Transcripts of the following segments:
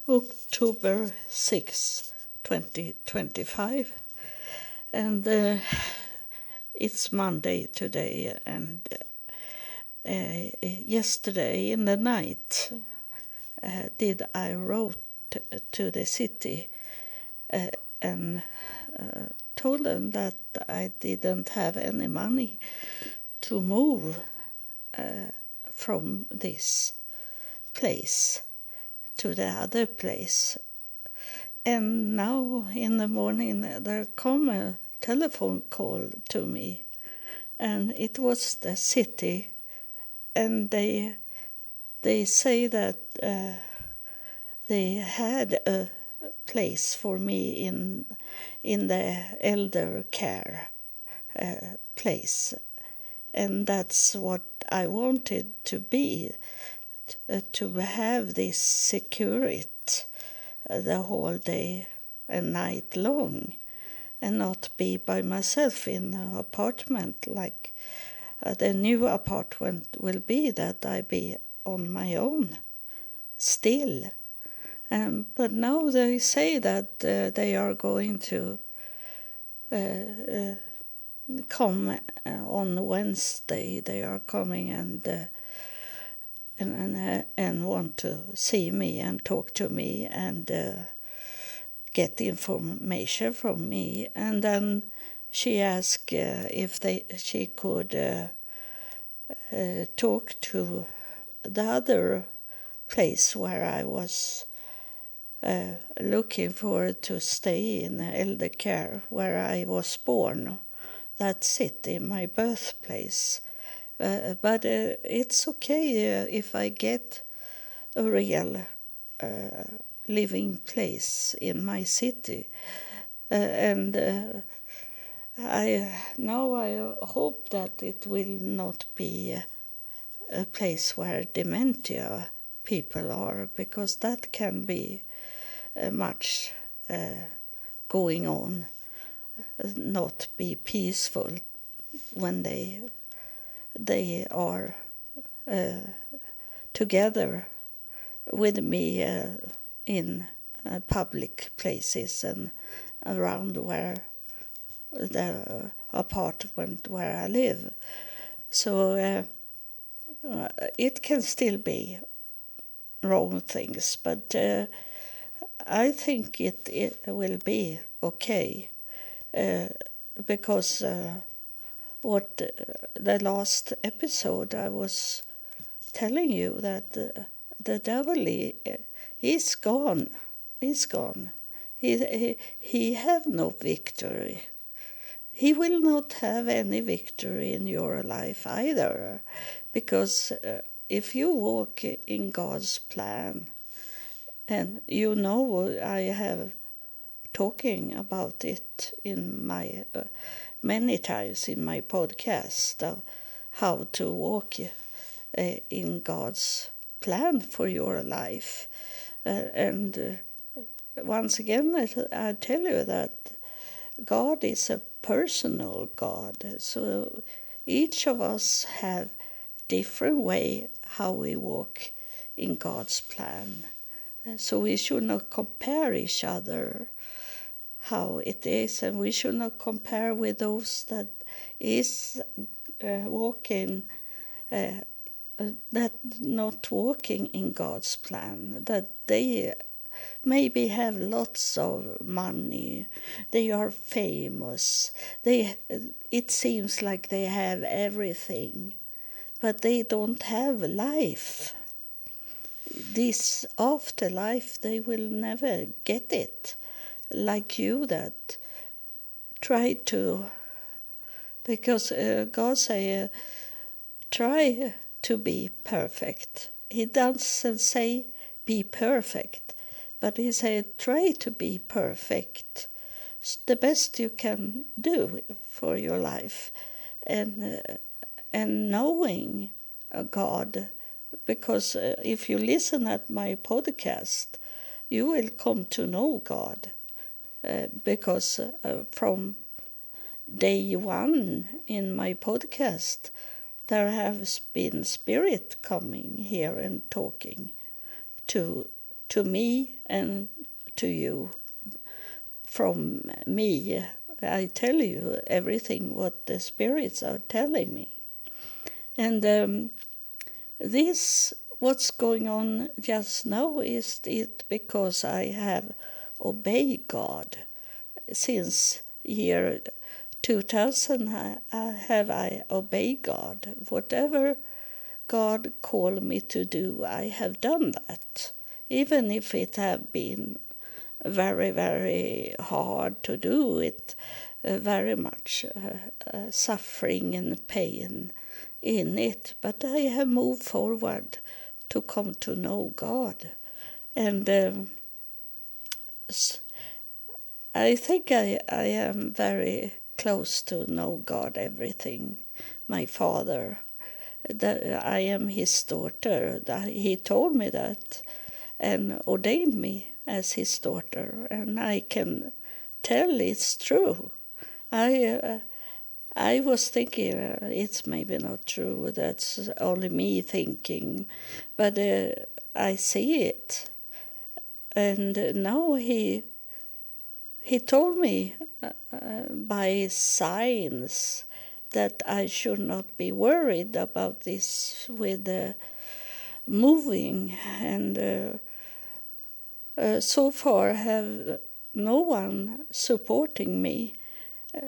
October 6, 2025. And it's Monday today, and yesterday in the night did I wrote to the city and told them that I didn't have any money to move from this place to the other place. And now in the morning there come a telephone call to me, and it was the city, and they say that they had a place for me in the elder care place, and that's what I wanted to be, to have this security the whole day and night long, and not be by myself in an apartment like the new apartment will be, that I be on my own still. But now they say that they are going to come on Wednesday. They are coming and want to see me and talk to me and get information from me. And then she asked if she could talk to the other place where I was looking for to stay in elder care, where I was born. That's it, in my birthplace. But it's okay if I get a real living place in my city. And I hope that it will not be a place where dementia people are, because that can be much going on, not be peaceful when they are together with me in public places and around where the apartment where I live. So it can still be wrong things, but I think it will be okay, because what the last episode I was telling you that the devil he's gone. He's gone. He have no victory. He will not have any victory in your life either, because if you walk in God's plan, and you know I have talking about it in my many times in my podcast of how to walk in God's plan for your life. And once again, I tell you that God is a personal God. So each of us have different way how we walk in God's plan. So we should not compare each other how it is, and we should not compare with those that is walking, that not walking in God's plan, that they maybe have lots of money, they are famous, it seems like they have everything, but they don't have life. This afterlife, they will never get it, like you that try to, because God say try to be perfect. He doesn't say be perfect, but he said try to be perfect. It's the best you can do for your life, and knowing God, because if you listen at my podcast, you will come to know God, because from day one in my podcast, there has been spirit coming here and talking to to me and to you. From me, I tell you everything what the spirits are telling me. And this, what's going on just now, is it because I have obeyed God. Since year 2000 I obeyed God. Whatever God called me to do, I have done that. Even if it have been very, very hard to do it, very much suffering and pain in it. But I have moved forward to come to know God. And I think I am very close to know God, everything. My Father, that I am his daughter. He told me that and ordained me as his daughter, and I can tell it's true. I was thinking it's maybe not true, that's only me thinking, but I see it. And now he told me by signs that I should not be worried about this with moving, and so far have no one supporting me.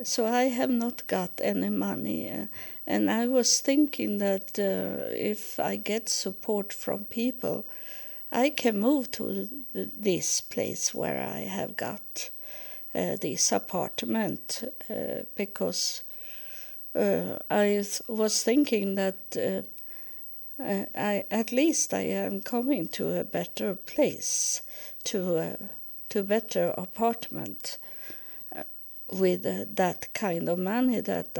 So I have not got any money, and I was thinking that if I get support from people, I can move to this place where I have got this apartment, because I was thinking that at least I am coming to a better place, to better apartment, with that kind of money that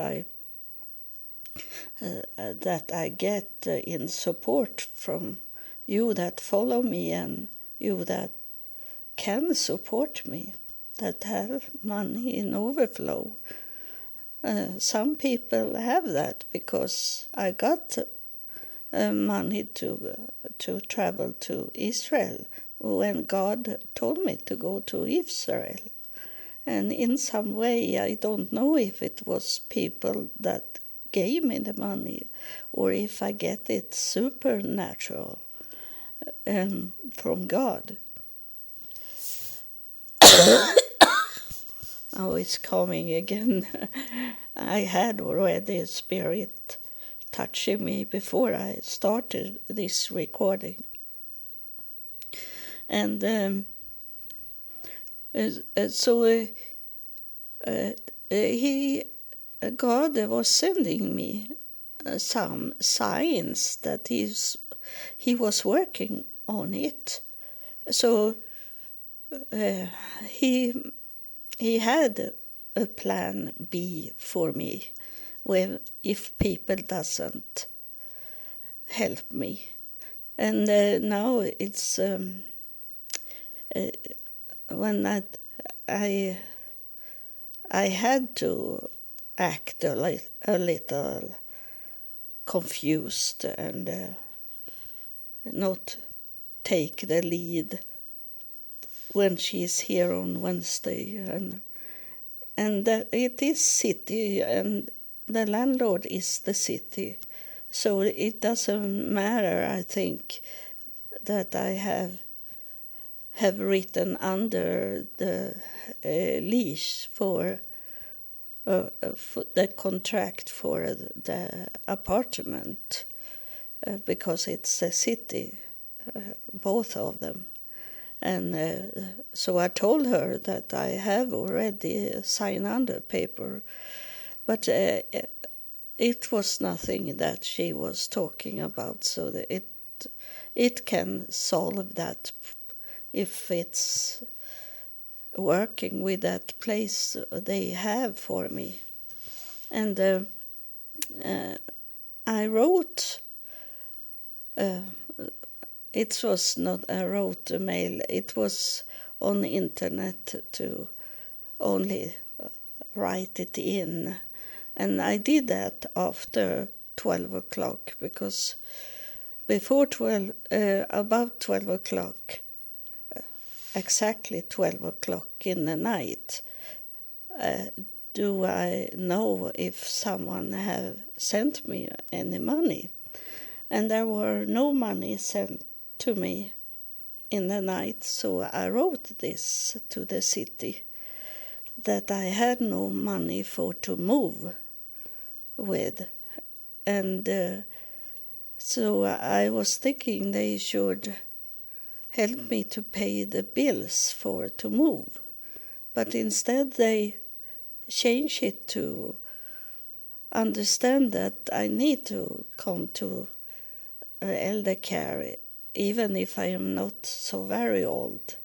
I get in support from you that follow me and you that can support me, that have money in overflow. Some people have that because I got money to travel to Israel when God told me to go to Israel. And in some way, I don't know if it was people that gave me the money or if I get it supernatural from God. Oh, it's coming again. I had already a spirit touching me before I started this recording. And God was sending me some signs that he was working on it. So he had a plan B for me, if people doesn't help me. And now it's when I had to act a little confused and not take the lead when she's here on Wednesday, and it is city, and the landlord is the city, so it doesn't matter. I think that I have written under the lease for the contract for the apartment, because it's a city, both of them. And so I told her that I have already signed under paper, but it was nothing that she was talking about, so that it can solve that if it's working with that place they have for me. And I wrote, it was not, I wrote a mail, it was on the internet to only write it in. And I did that after 12 o'clock, because before about 12 o'clock, exactly 12 o'clock in the night, do I know if someone have sent me any money? And there were no money sent to me in the night, so I wrote this to the city that I had no money for to move with. And so I was thinking they should help me to pay the bills for to move. But instead they changed it to understand that I need to come to elder care even if I am not so very old,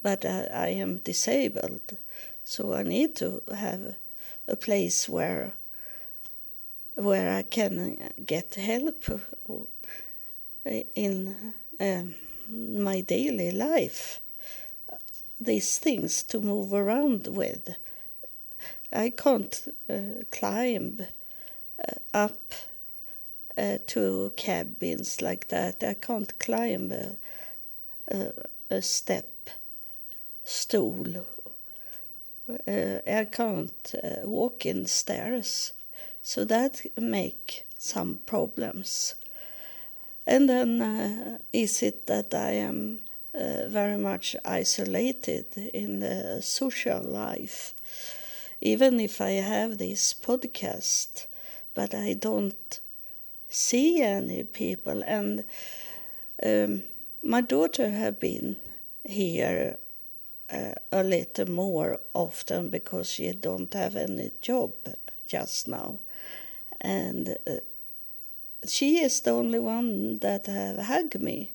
but I am disabled. So I need to have a place where I can get help in my daily life. These things to move around with. I can't climb up to cabins like that. I can't climb a step stool. I can't walk in stairs. So that make some problems. And then is it that I am very much isolated in the social life, even if I have this podcast, but I don't see any people. And my daughter have been here a little more often because she don't have any job just now. And she is the only one that have hugged me.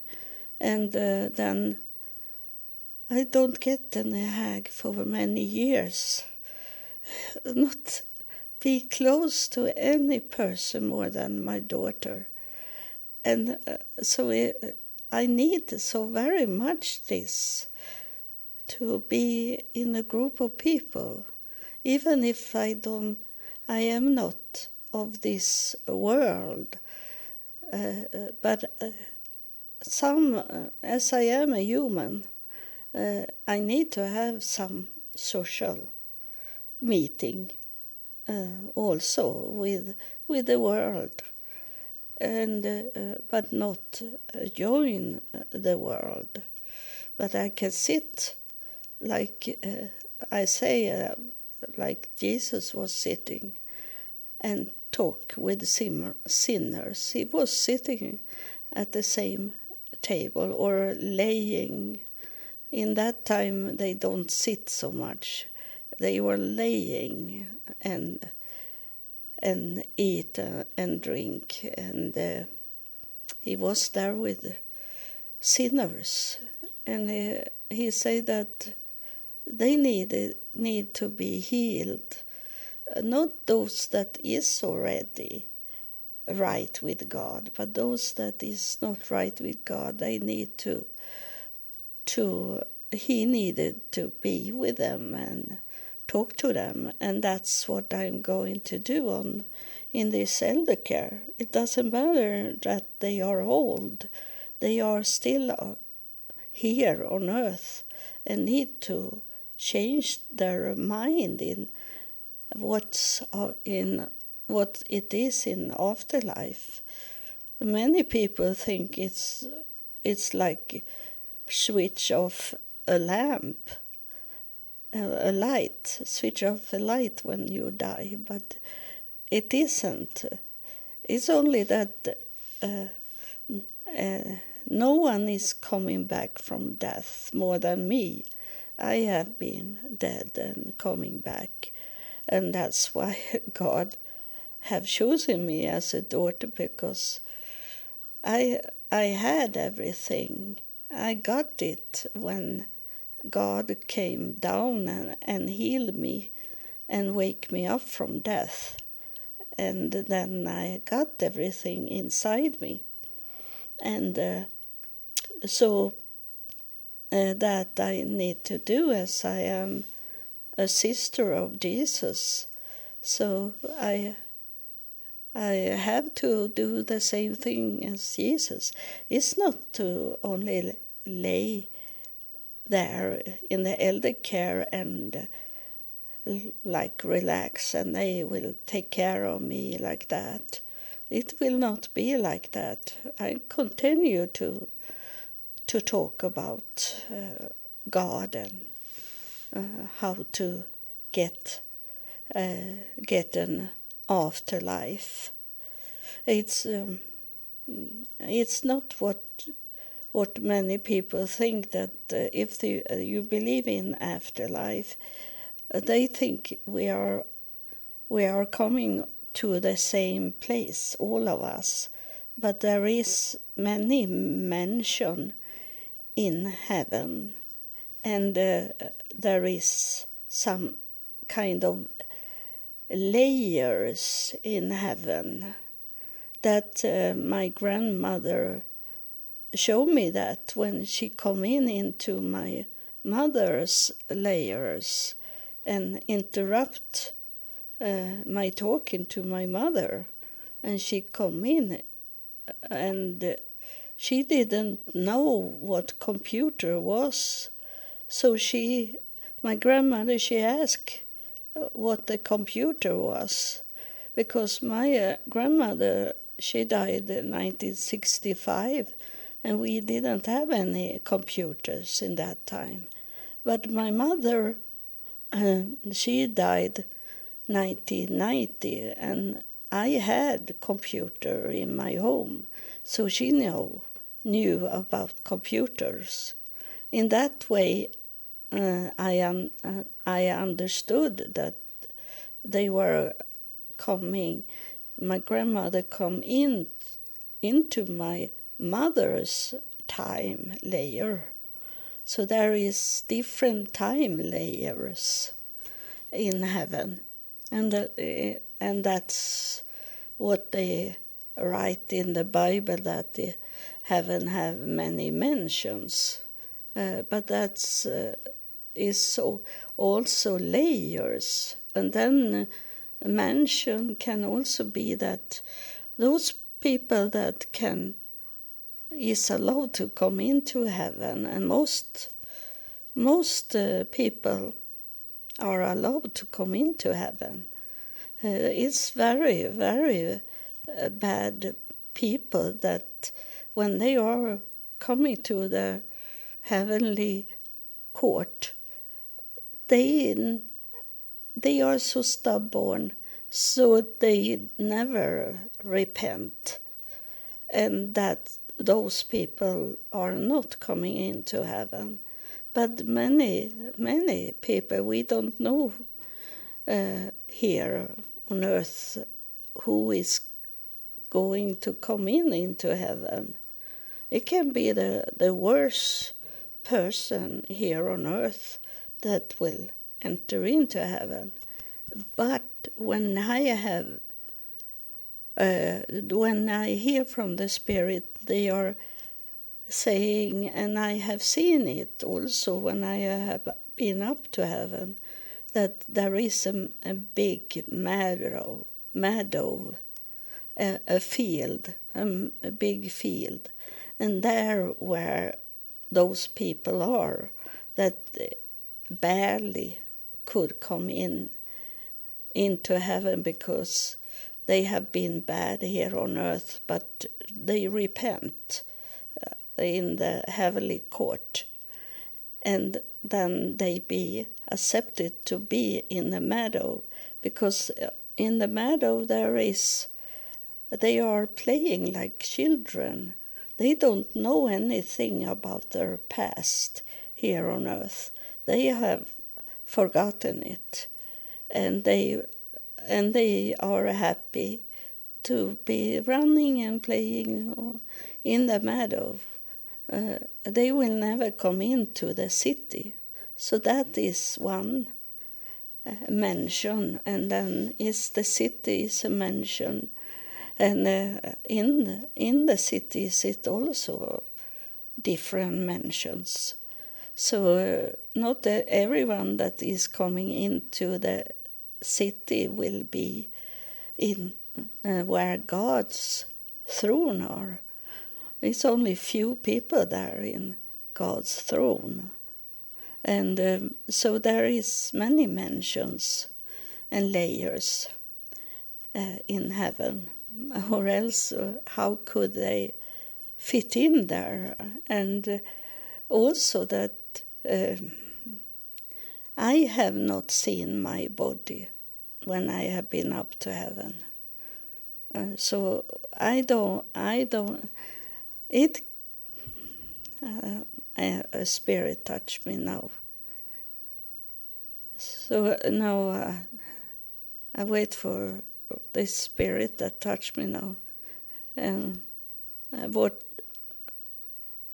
And then I don't get any hug for many years. Not be close to any person more than my daughter. And so I need so very much this, to be in a group of people, even if I am not of this world. But as I am a human, I need to have some social meeting also with the world, and but not join the world. But I can sit like I say, like Jesus was sitting and talk with sinners. He was sitting at the same table or laying. In that time they don't sit so much. They were laying and eat and drink, and he was there with sinners, and he said that they need to be healed, not those that is already right with God, but those that is not right with God. They need to he needed to be with them and talk to them, and that's what I'm going to do in this elder care. It doesn't matter that they are old; they are still here on earth and need to change their mind in what it is in afterlife. Many people think it's like switch off a lamp, a light, switch off a light when you die, but it isn't. It's only that no one is coming back from death more than me. I have been dead and coming back, and that's why God have chosen me as a daughter, because I had everything. I got it when God came down and healed me and wake me up from death. And then I got everything inside me. And so that I need to do, as I am a sister of Jesus. So I have to do the same thing as Jesus. It's not to only lay there in the elder care and like relax, and they will take care of me like that. It will not be like that. I continue to talk about God and how to get an afterlife. It's not what many people think, that if you believe in afterlife, they think we are coming to the same place, all of us. But there is many mention in heaven, and there is some kind of layers in heaven that my grandmother showed me, that when she come into my mother's layers and interrupt my talking to my mother, and she come in, and she didn't know what computer was, so my grandmother, she asked what the computer was, because my grandmother, she died in 1965, and we didn't have any computers in that time. But my mother, she died 1990, and I had a computer in my home, so she knew about computers. In that way, I understood that they were coming. My grandmother come into my mother's time layer, so there is different time layers in heaven, and that's what they write in the Bible, that the heaven have many mentions, but that's is so also layers. And then a mention can also be that those people that is allowed to come into heaven, and most people are allowed to come into heaven. It's very, very bad people that when they are coming to the heavenly court, they are so stubborn, so they never repent, and that those people are not coming into heaven. But many people, we don't know here on earth who is going to come into heaven. It can be the worst person here on earth that will enter into heaven. But when I hear from the Spirit, they are saying, and I have seen it also when I have been up to heaven, that there is a big meadow, a field, a big field, and there where those people are that barely could come into heaven because they have been bad here on earth, but they repent in the heavenly court, and then they be accepted to be in the meadow, because in the meadow they are playing like children. They don't know anything about their past here on earth. They have forgotten it, and they are happy to be running and playing in the meadow. They will never come into the city. So that is one mention, and then the city is a mention, and in the cities it also different mentions. So not everyone that is coming into the city will be in where God's throne are. It's only few people there in God's throne. And so there is many mansions and layers in heaven, or else how could they fit in there? And also that I have not seen my body when I have been up to heaven. So I don't, it, a spirit touched me now. So now I wait for this spirit that touched me now. And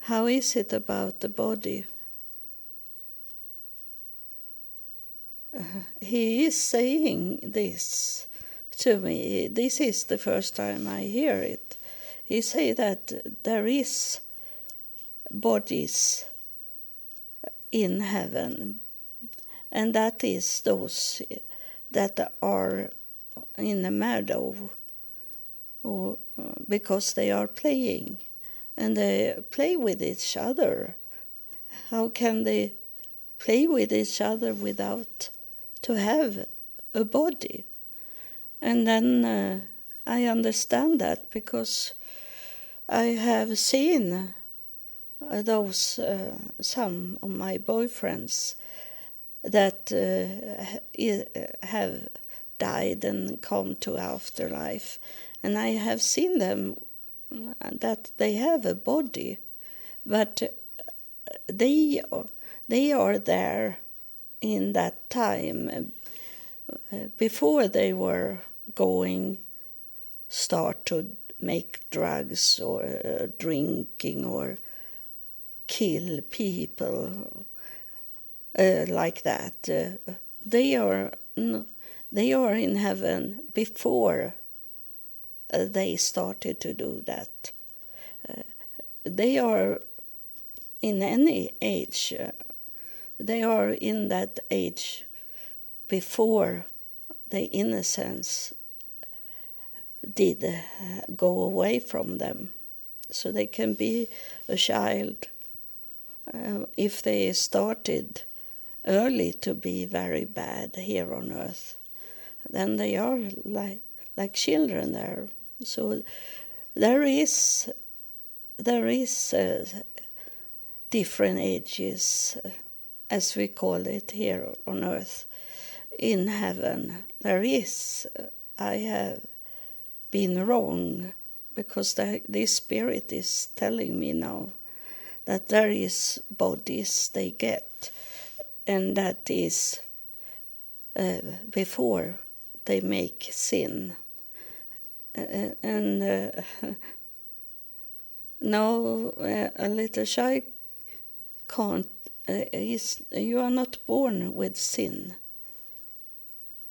how is it about the body? He is saying this to me. This is the first time I hear it. He say that there is bodies in heaven, and that is those that are in a meadow, or because they are playing, and they play with each other. How can they play with each other without to have a body? And then I understand that because I have seen those some of my boyfriends that have died and come to afterlife, and I have seen them that they have a body, but they are there in that time before they were start to make drugs or drinking or kill people like that. They are in heaven before they started to do that. They are in any age. They are in that age before the innocence did go away from them. So they can be a child if they started early to be very bad here on earth. Then they are like children there. So there is different ages, as we call it here on earth. In heaven there is, I have been wrong, because this spirit is telling me now that there is bodies they get, and that is before they make sin. And no, a little child can't, you are not born with sin.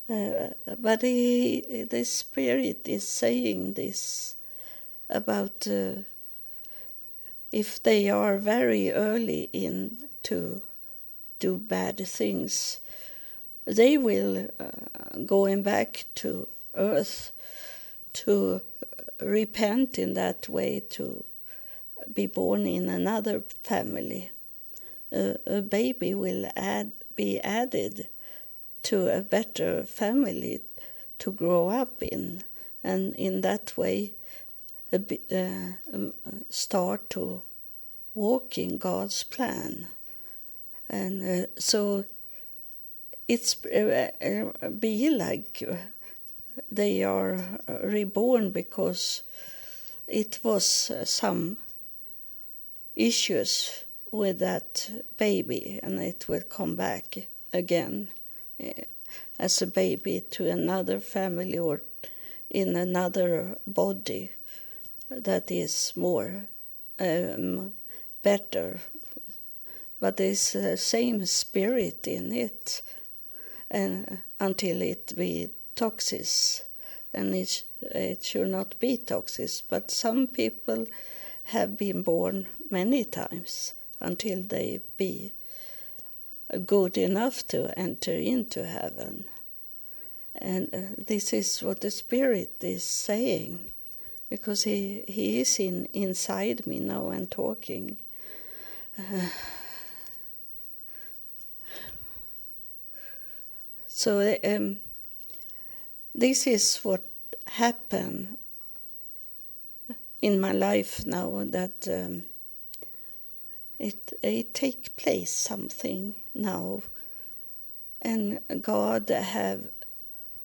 But the spirit is saying this about if they are very early in to do bad things, they will going back to earth to repent in that way, to be born in another family. A baby will be added to a better family to grow up in, and in that way start to walk in God's plan. And so it's be like they are reborn because it was some issues with that baby, and it will come back again as a baby to another family or in another body that is more better, but there's the same spirit in it, and until it be toxic, and it should not be toxic. But some people have been born many times until they be good enough to enter into heaven. And this is what the Spirit is saying, because he is inside me now and talking. So this is what happened in my life now, that it take place something now, and God have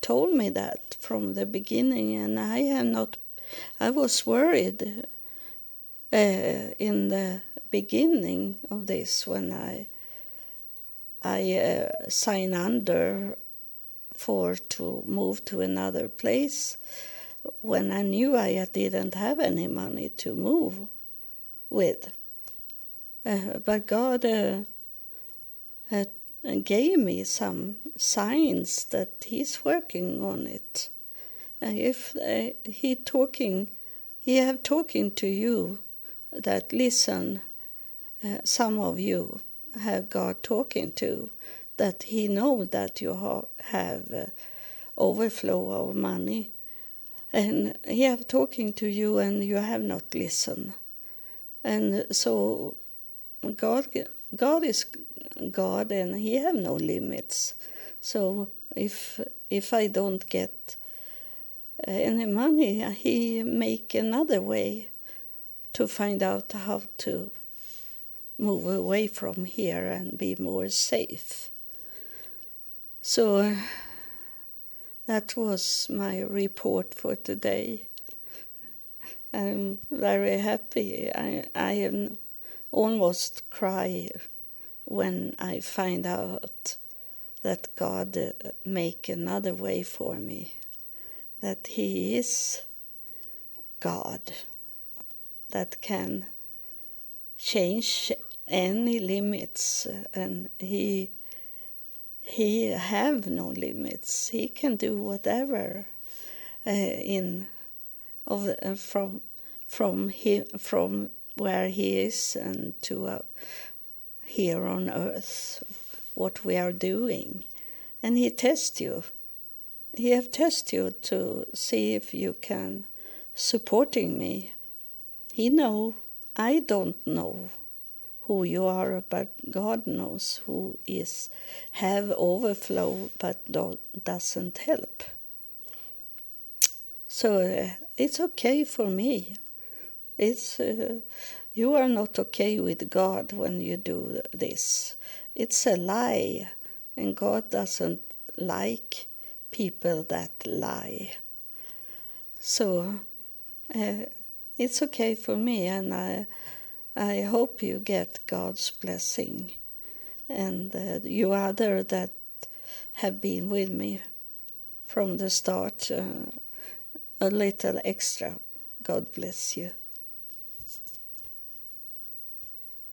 told me that from the beginning, and I was worried in the beginning of this when I signed under to move to another place, when I knew I didn't have any money to move with. But God gave me some signs that He's working on it. If He have talking to you that listen, some of you have God talking to, that He know that you have overflow of money, and He have talking to you and you have not listened. And so God is God, and He have no limits. So if I don't get any money, He make another way to find out how to move away from here and be more safe. So that was my report for today. I'm very happy. I am almost cry when I find out that God make another way for me, that He is God that can change any limits, and He have no limits. He can do whatever from where He is and to here on earth, what we are doing. And He tests you. He have tested you to see if you can supporting me. He know. I don't know who you are, but God knows who is have overflow but doesn't help. So it's okay for me. It's you are not okay with God when you do this. It's a lie, and God doesn't like people that lie. So it's okay for me, and I hope you get God's blessing, and you other that have been with me from the start, a little extra. God bless you.